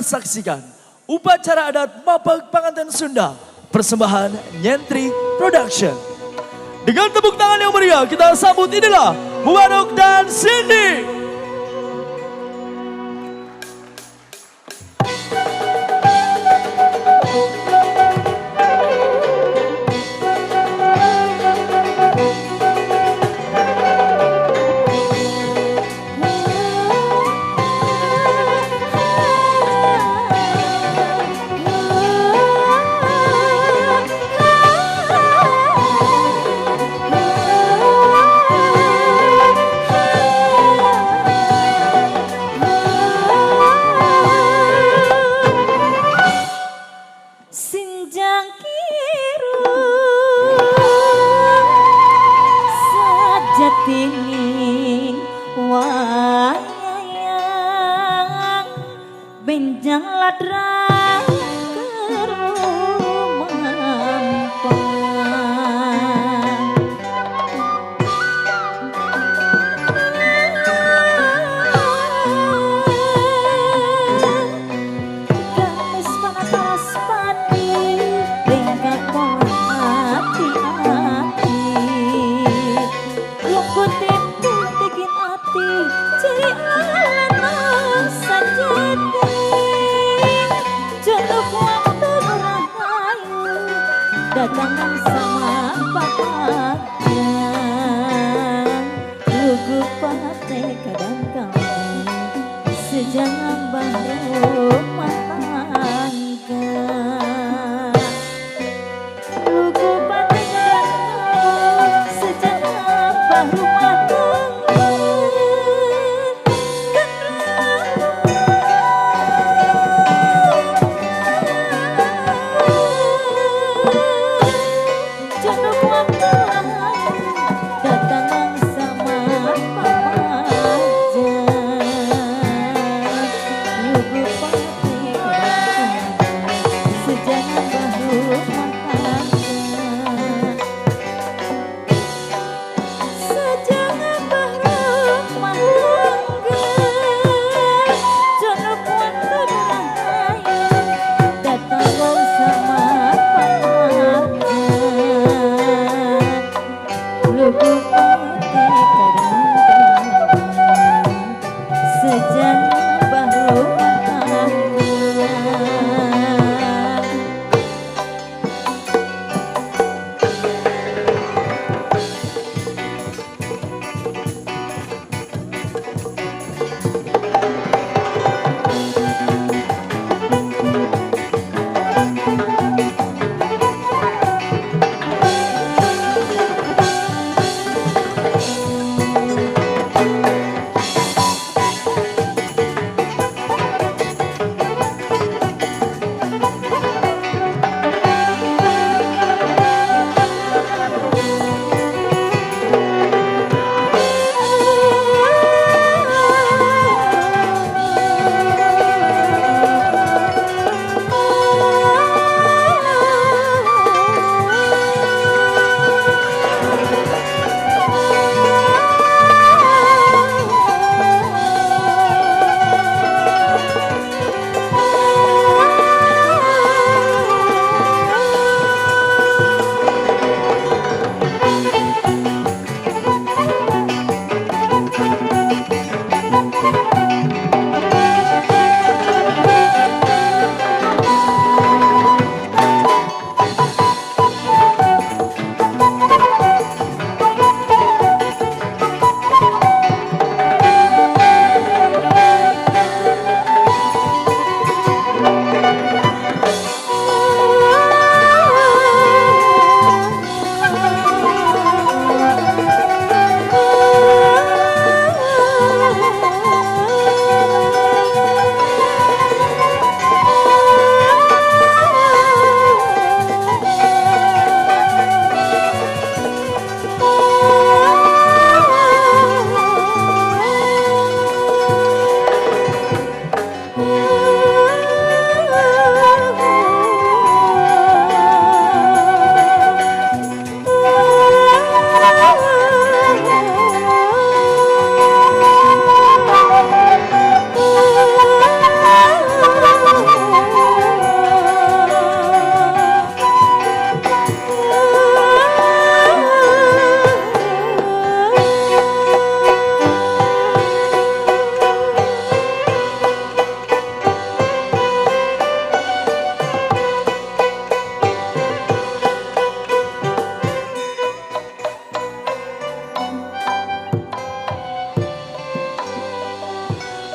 saksikan upacara adat Mapag Panganten Sunda, persembahan Nyentri Production. Dengan tepuk tangan yang meriah kita sambut inilah Mubarok dan Cindy. Benjang ladrang datangan sama papanya lugu pate kadang kamu sejangan baru matangga lugu pate kadang kamu sejangan baru matangga. Jangan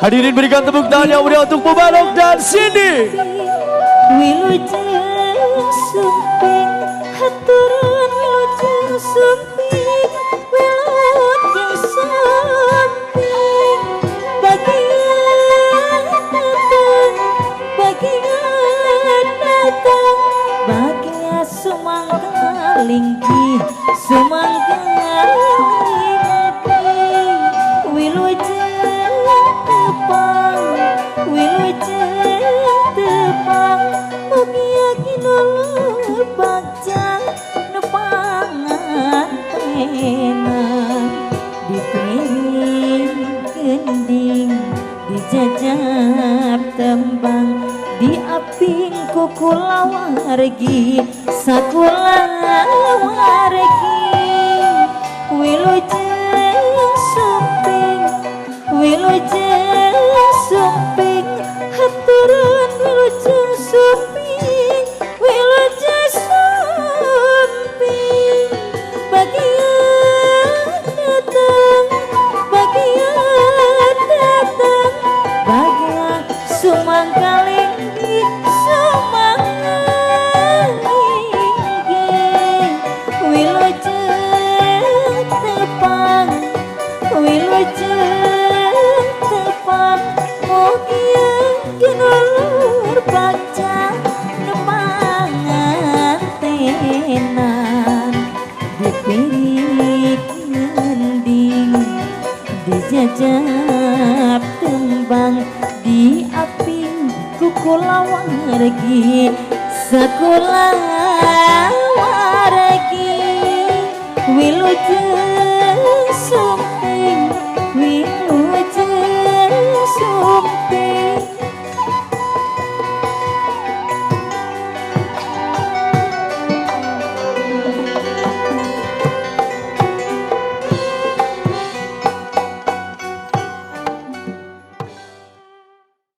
Hadirin berikan tepuk tangan yang meriah untuk Mubarok dan Cindy. Wilujeng sumping haturan wilujeng sumping wilujeng sumping bagian datang bagian datang bagian sumangga lingki sumangga lingki wilujeng tepang wilujeng tepang mugia kinulur baca nepangan tenan dipiring gending dijajab tembang diaping kukula wargi sakula wargi wilujeng sumping wilujeng sumping haturan wilujeng sumping wilujeng sumping bagian datang bagian datang bagian sumangga linggi sumangga linggi wilujeng tepang wilujeng tepang mugia kinulur baca nemangan tenan dipirik ngending dijajab tembang diaping kukula wargi sakula wargi wilujeng